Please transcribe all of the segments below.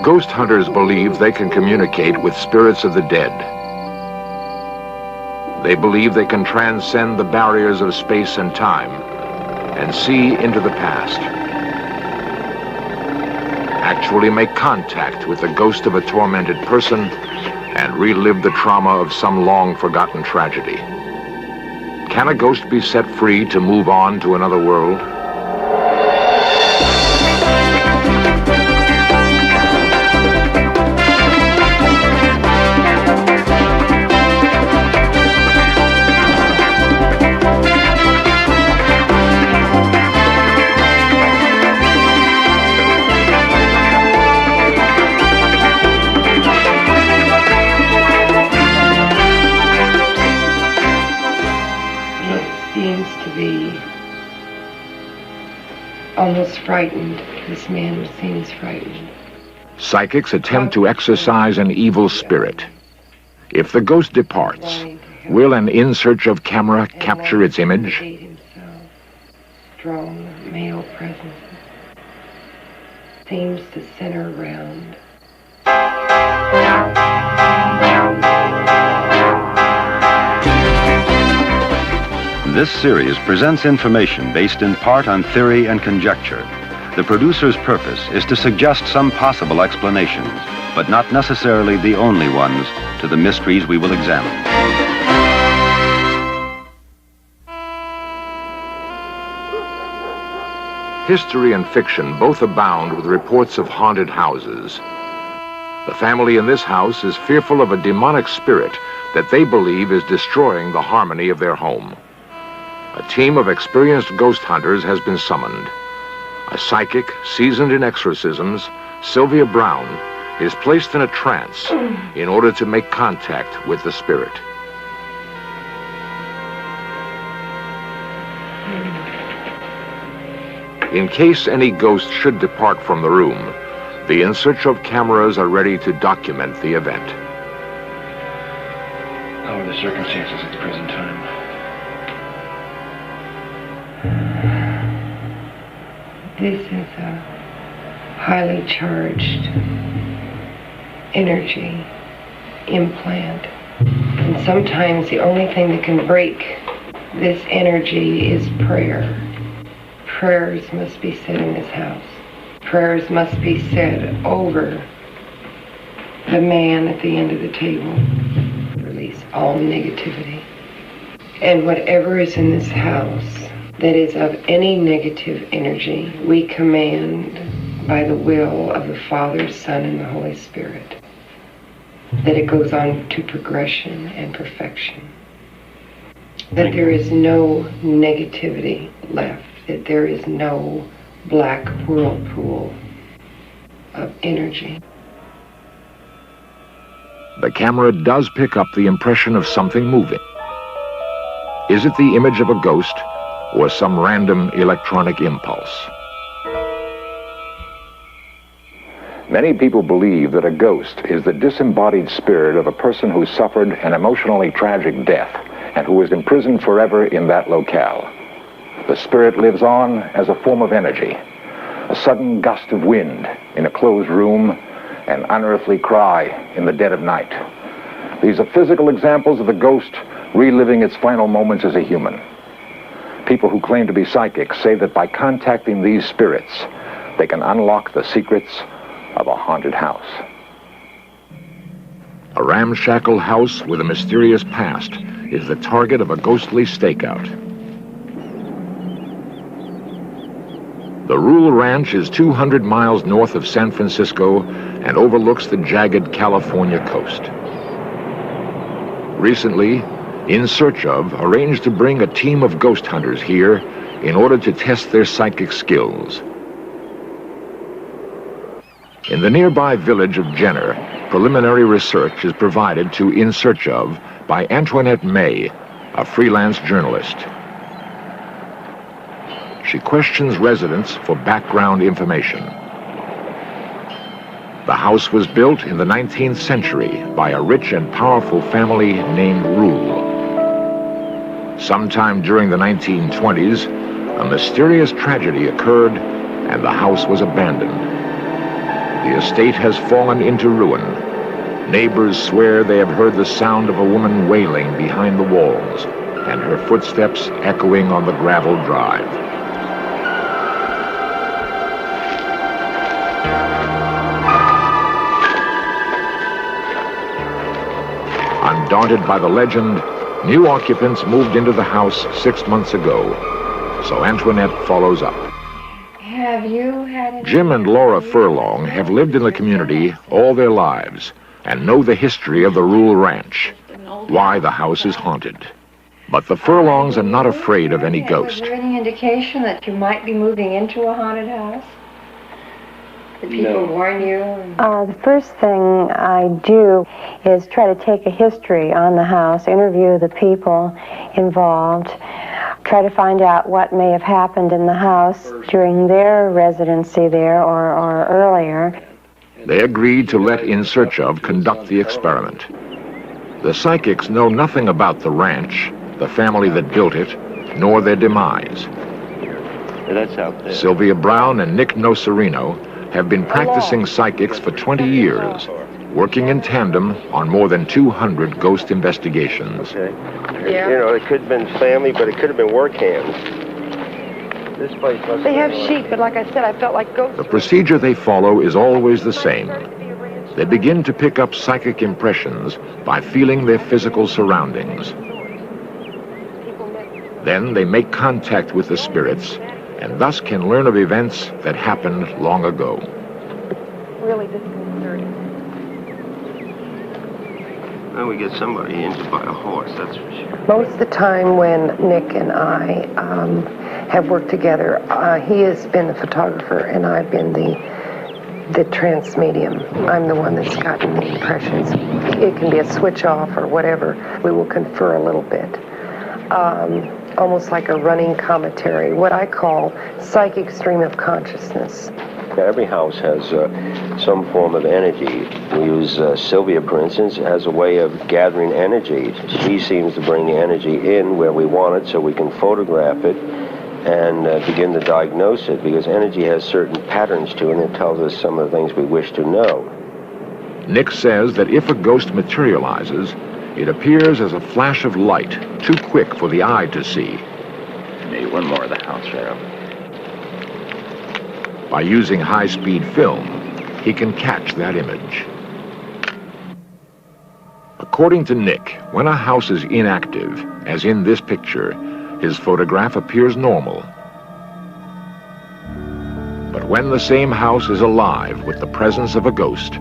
Ghost hunters believe they can communicate with spirits of the dead. They believe they can transcend the barriers of space and time and see into the past. Actually make contact with the ghost of a tormented person and relive the trauma of some long-forgotten tragedy. Can a ghost be set free to move on to another world? Almost frightened. This man seems frightened. Psychics attempt to exorcise an evil spirit. If the ghost departs, will an in search of camera capture its image? Strong male presence seems to center around. This series presents information based in part on theory and conjecture. The producer's purpose is to suggest some possible explanations, but not necessarily the only ones, to the mysteries we will examine. History and fiction both abound with reports of haunted houses. The family in this house is fearful of a demonic spirit that they believe is destroying the harmony of their home. A team of experienced ghost hunters has been summoned. A psychic, seasoned in exorcisms, Sylvia Brown, is placed in a trance in order to make contact with the spirit. In case any ghost should depart from the room, the in search of cameras are ready to document the event. How are the circumstances at the present time? This is a highly charged energy implant. And sometimes the only thing that can break this energy is prayer. Prayers must be said in this house. Prayers must be said over the man at the end of the table. Release all negativity. And whatever is in this house that is of any negative energy, we command by the will of the Father, Son, and the Holy Spirit, that it goes on to progression and perfection. That there is no negativity left, that there is no black whirlpool of energy. The camera does pick up the impression of something moving. Is it the image of a ghost or some random electronic impulse? Many people believe that a ghost is the disembodied spirit of a person who suffered an emotionally tragic death and who is imprisoned forever in that locale. The spirit lives on as a form of energy, a sudden gust of wind in a closed room, an unearthly cry in the dead of night. These are physical examples of the ghost reliving its final moments as a human. People who claim to be psychics say that by contacting these spirits, they can unlock the secrets of a haunted house. A ramshackle house with a mysterious past is the target of a ghostly stakeout. The Rule Ranch is 200 miles north of San Francisco and overlooks the jagged California coast. Recently, In Search Of arranged to bring a team of ghost hunters here in order to test their psychic skills. In the nearby village of Jenner, preliminary research is provided to In Search Of by Antoinette May, a freelance journalist. She questions residents for background information. The house was built in the 19th century by a rich and powerful family named Rule. Sometime during the 1920s, a mysterious tragedy occurred and the house was abandoned. The estate has fallen into ruin. Neighbors swear they have heard the sound of a woman wailing behind the walls, and her footsteps echoing on the gravel drive. Undaunted by the legend, new occupants moved into the house 6 months ago, so Antoinette follows up. Have you had any... Jim and Laura Furlong have lived in the community all their lives and know the history of the Rule Ranch, why the house is haunted. But the Furlongs are not afraid of any ghost. Was there any indication that you might be moving into a haunted house? Did people warn you? The first thing I do is try to take a history on the house, interview the people involved, try to find out what may have happened in the house during their residency there or earlier. They agreed to let In Search Of conduct the experiment. The psychics know nothing about the ranch, the family that built it, nor their demise. That's out there. Sylvia Brown and Nick Nocerino have been practicing psychics for 20 years, working in tandem on more than 200 ghost investigations. Okay. Yeah. You know, it could have been family, but it could have been work hands. This place must They have sheep, but like I said, I felt like ghosts. The procedure they follow is always the same. They begin to pick up psychic impressions by feeling their physical surroundings. Then they make contact with the spirits and thus can learn of events that happened long ago. Really disconcerting. Well, we get somebody injured by a horse, that's for sure. Most of the time when Nick and I have worked together, he has been the photographer and I've been the trance medium. I'm the one that's gotten the impressions. It can be a switch off or whatever. We will confer a little bit. Almost like a running commentary, what I call psychic stream of consciousness. Every house has some form of energy. We use Sylvia, for instance, as a way of gathering energy. She seems to bring the energy in where we want it so we can photograph it and begin to diagnose it, because energy has certain patterns to it and it tells us some of the things we wish to know. Nick says that if a ghost materializes, it appears as a flash of light, too quick for the eye to see. Maybe one more of the house right up. By using high-speed film, he can catch that image. According to Nick, when a house is inactive, as in this picture, his photograph appears normal. But when the same house is alive with the presence of a ghost,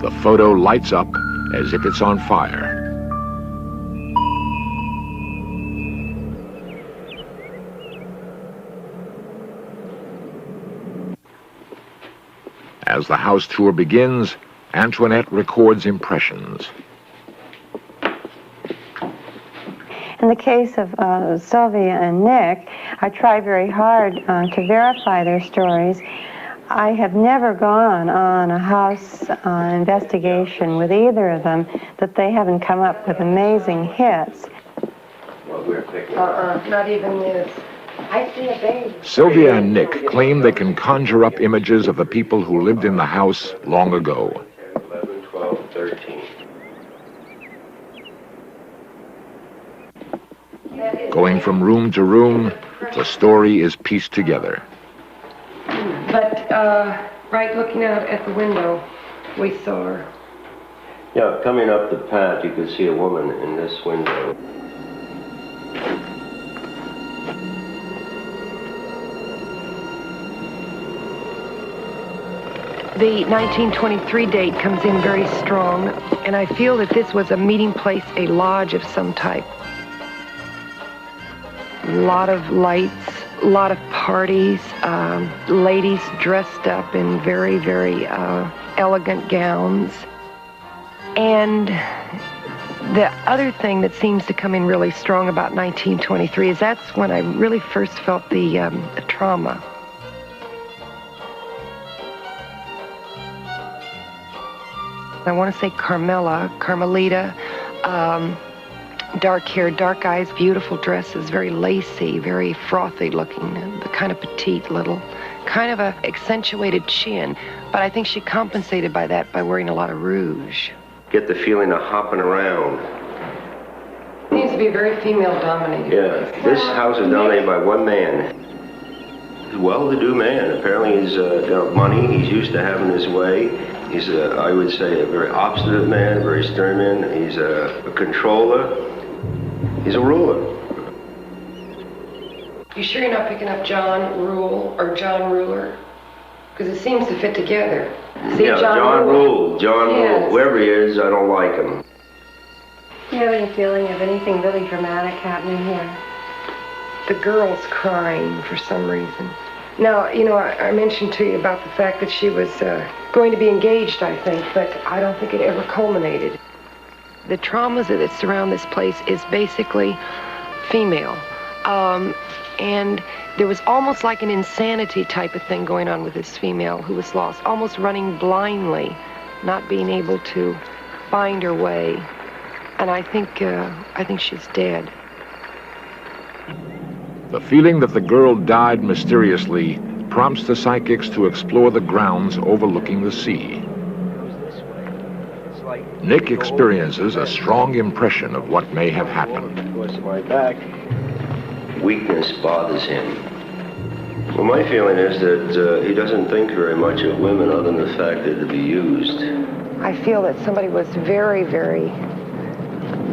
the photo lights up as if it's on fire. As the house tour begins, Antoinette records impressions. In the case of Sylvia and Nick, I try very hard to verify their stories. I have never gone on a house investigation with either of them that they haven't come up with amazing hits. Not even this. I see a baby. Sylvia and Nick claim they can conjure up images of the people who lived in the house long ago. 11, 12, 13. Going from room to room, the story is pieced together. But right looking out at the window, we saw her. Yeah, coming up the path, you can see a woman in this window. The 1923 date comes in very strong, and I feel that this was a meeting place, a lodge of some type. A lot of lights, a lot of parties, ladies dressed up in very, very elegant gowns. And the other thing that seems to come in really strong about 1923 is that's when I really first felt the trauma. I want to say Carmelita, dark hair, dark eyes, beautiful dresses, very lacy, very frothy looking, the kind of petite little kind of a accentuated chin, but I think she compensated by that by wearing a lot of rouge. Get the feeling of hopping around. It needs to be very female-dominated. Yeah, this house is dominated by one man. He's a well-to-do man. Apparently he's got money. He's used to having his way. He's, I would say, a very obstinate man, a very stern man. He's a controller. He's a ruler. You sure you're not picking up John Rule or John Ruler? Because it seems to fit together. See, yeah, John Rule. John Rule. Whoever he is, I don't like him. Do you have any feeling of anything really dramatic happening here? The girl's crying for some reason. Now, you know, I mentioned to you about the fact that she was going to be engaged, I think, but I don't think it ever culminated. The traumas that surround this place is basically female. And there was almost like an insanity type of thing going on with this female who was lost, almost running blindly, not being able to find her way. And I think she's dead. The feeling that the girl died mysteriously prompts the psychics to explore the grounds overlooking the sea. Nick experiences a strong impression of what may have happened. Weakness bothers him. Well, my feeling is that he doesn't think very much of women other than the fact that to be used. I feel that somebody was very, very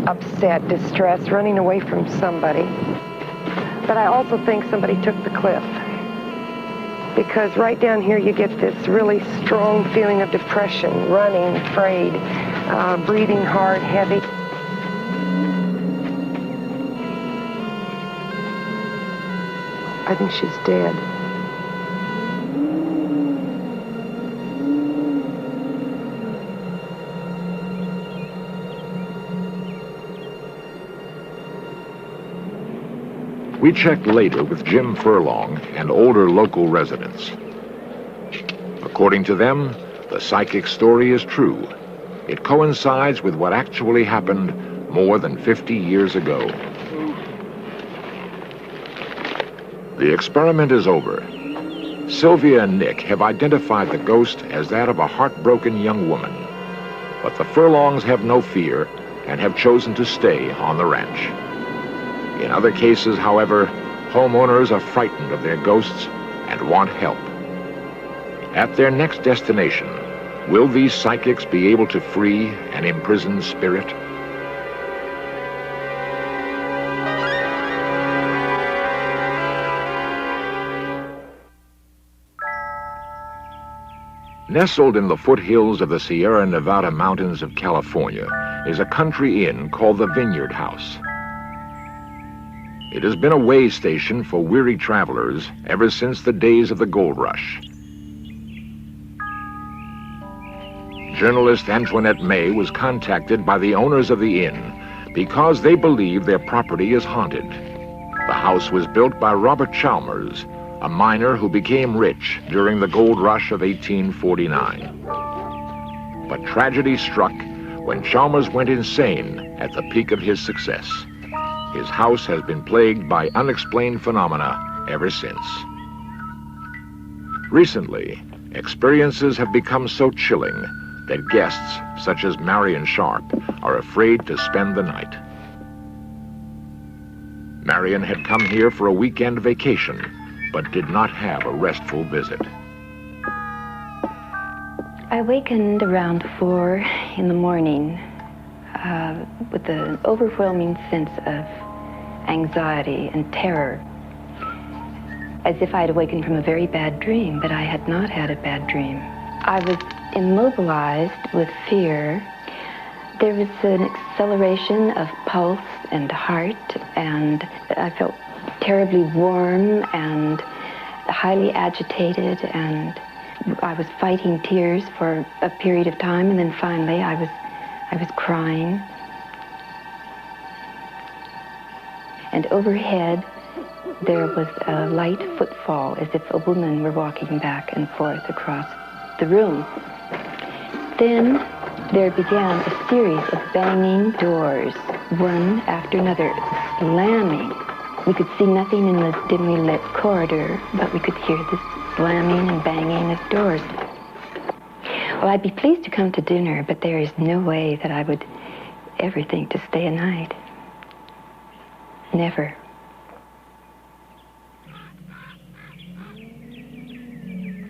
upset, distressed, running away from somebody. But I also think somebody took the cliff. Because right down here you get this really strong feeling of depression, running, afraid, breathing hard, heavy. I think she's dead. We checked later with Jim Furlong and older local residents. According to them, the psychic story is true. It coincides with what actually happened more than 50 years ago. The experiment is over. Sylvia and Nick have identified the ghost as that of a heartbroken young woman. But the Furlongs have no fear and have chosen to stay on the ranch. In other cases, however, homeowners are frightened of their ghosts and want help. At their next destination, will these psychics be able to free an imprisoned spirit? Nestled in the foothills of the Sierra Nevada mountains of California is a country inn called the Vineyard House. It has been a way station for weary travelers ever since the days of the gold rush. Journalist Antoinette May was contacted by the owners of the inn because they believe their property is haunted. The house was built by Robert Chalmers, a miner who became rich during the gold rush of 1849. But tragedy struck when Chalmers went insane at the peak of his success. His house has been plagued by unexplained phenomena ever since. Recently, experiences have become so chilling that guests, such as Marion Sharp, are afraid to spend the night. Marion had come here for a weekend vacation, but did not have a restful visit. I awakened around 4 in the morning with an overwhelming sense of anxiety and terror, as if I had awakened from a very bad dream, but I had not had a bad dream. I was immobilized with fear. There was an acceleration of pulse and heart, and I felt terribly warm and highly agitated, and I was fighting tears for a period of time, and then finally I was crying. And overhead there was a light footfall, as if a woman were walking back and forth across the room. Then there began a series of banging doors, one after another, slamming. We could see nothing in the dimly lit corridor, but we could hear the slamming and banging at doors. Well, I'd be pleased to come to dinner, but there is no way that I would ever think to stay a night. Never.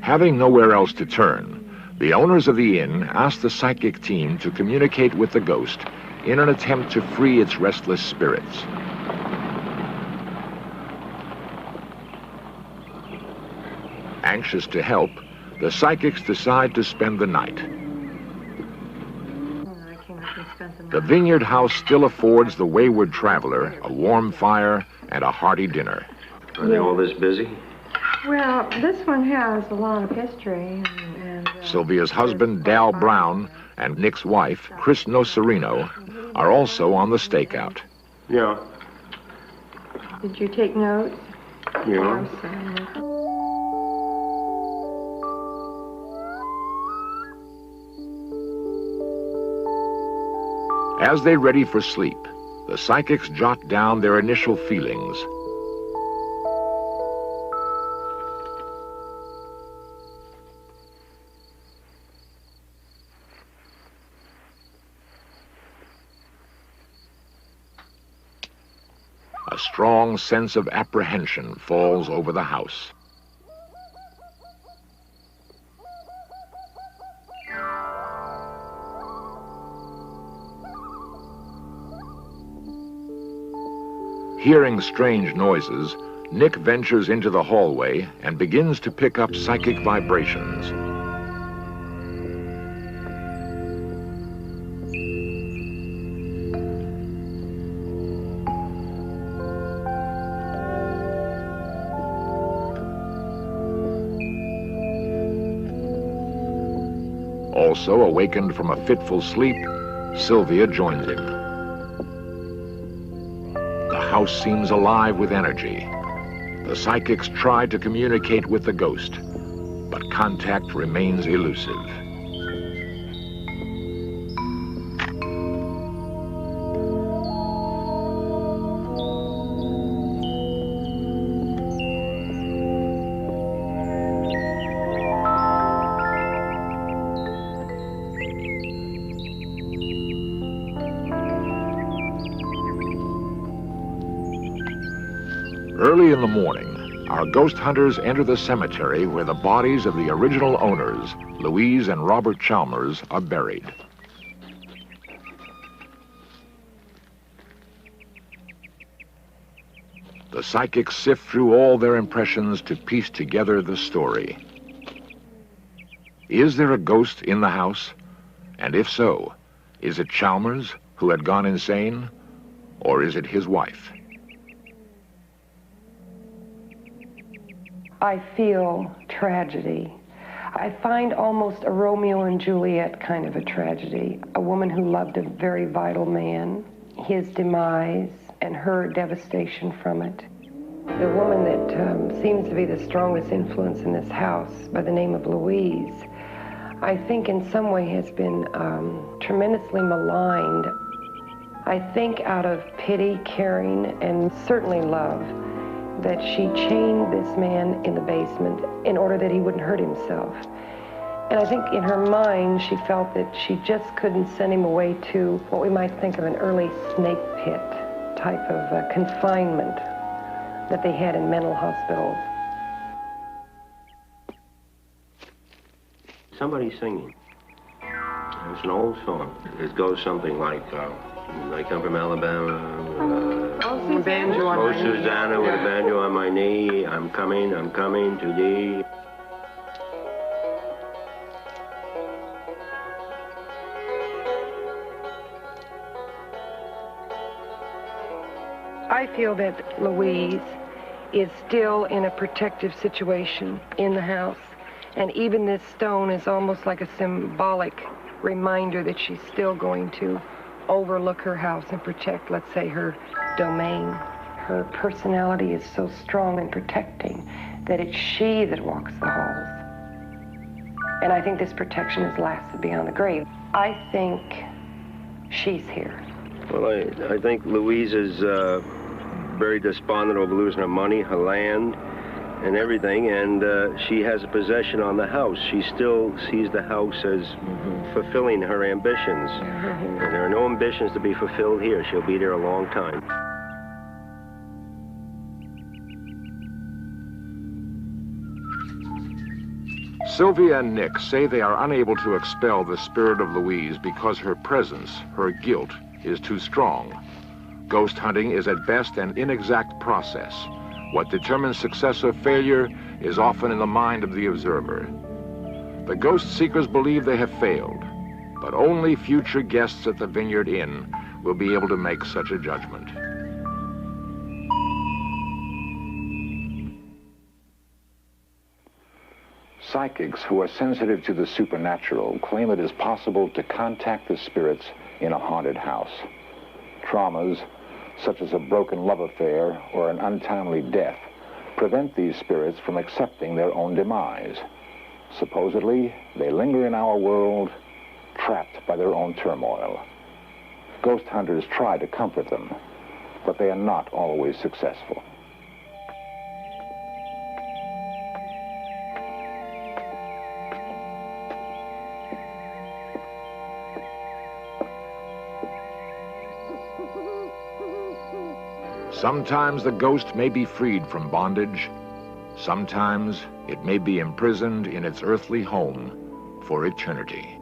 Having nowhere else to turn, the owners of the inn asked the psychic team to communicate with the ghost in an attempt to free its restless spirits. Anxious to help, the psychics decide to spend the night. The vineyard house still affords the wayward traveler a warm fire and a hearty dinner. Are they all this busy? Well, this one has a lot of history. Sylvia's husband, Dal Brown, and Nick's wife, Chris Nocerino, are also on the stakeout. Yeah. Did you take notes? Yeah. As they ready for sleep, the psychics jot down their initial feelings. A strong sense of apprehension falls over the house. Hearing strange noises, Nick ventures into the hallway and begins to pick up psychic vibrations. Also awakened from a fitful sleep, Sylvia joins him. The house seems alive with energy. The psychics try to communicate with the ghost, but contact remains elusive. Early in the morning, our ghost hunters enter the cemetery where the bodies of the original owners, Louise and Robert Chalmers, are buried. The psychics sift through all their impressions to piece together the story. Is there a ghost in the house? And if so, is it Chalmers who had gone insane? Or is it his wife? I feel tragedy. I find almost a Romeo and Juliet kind of a tragedy. A woman who loved a very vital man, his demise, and her devastation from it. The woman that seems to be the strongest influence in this house, by the name of Louise, I think in some way has been tremendously maligned. I think out of pity, caring, and certainly love, that she chained this man in the basement in order that he wouldn't hurt himself. And I think in her mind, she felt that she just couldn't send him away to what we might think of an early snake pit type of confinement that they had in mental hospitals. Somebody's singing. It's an old song. It goes something like, I come from Alabama. Banjo on Oh, my knee. Susanna, with a banjo on my knee. I'm coming to thee. I feel that Louise is still in a protective situation in the house. And even this stone is almost like a symbolic reminder that she's still going to overlook her house and protect, let's say, her domain. Her personality is so strong and protecting that it's she that walks the halls. And I think this protection has lasted beyond the grave. I think she's here. Well, I think Louise is very despondent over losing her money, her land, and everything, and she has a possession on the house. She still sees the house as fulfilling her ambitions. And there are no ambitions to be fulfilled here. She'll be there a long time. Sylvia and Nick say they are unable to expel the spirit of Louise because her presence, her guilt, is too strong. Ghost hunting is at best an inexact process. What determines success or failure is often in the mind of the observer. The ghost seekers believe they have failed, but only future guests at the Vineyard Inn will be able to make such a judgment. Psychics who are sensitive to the supernatural claim it is possible to contact the spirits in a haunted house. Traumas, such as a broken love affair or an untimely death, prevent these spirits from accepting their own demise. Supposedly, they linger in our world, trapped by their own turmoil. Ghost hunters try to comfort them, but they are not always successful. Sometimes the ghost may be freed from bondage. Sometimes it may be imprisoned in its earthly home for eternity.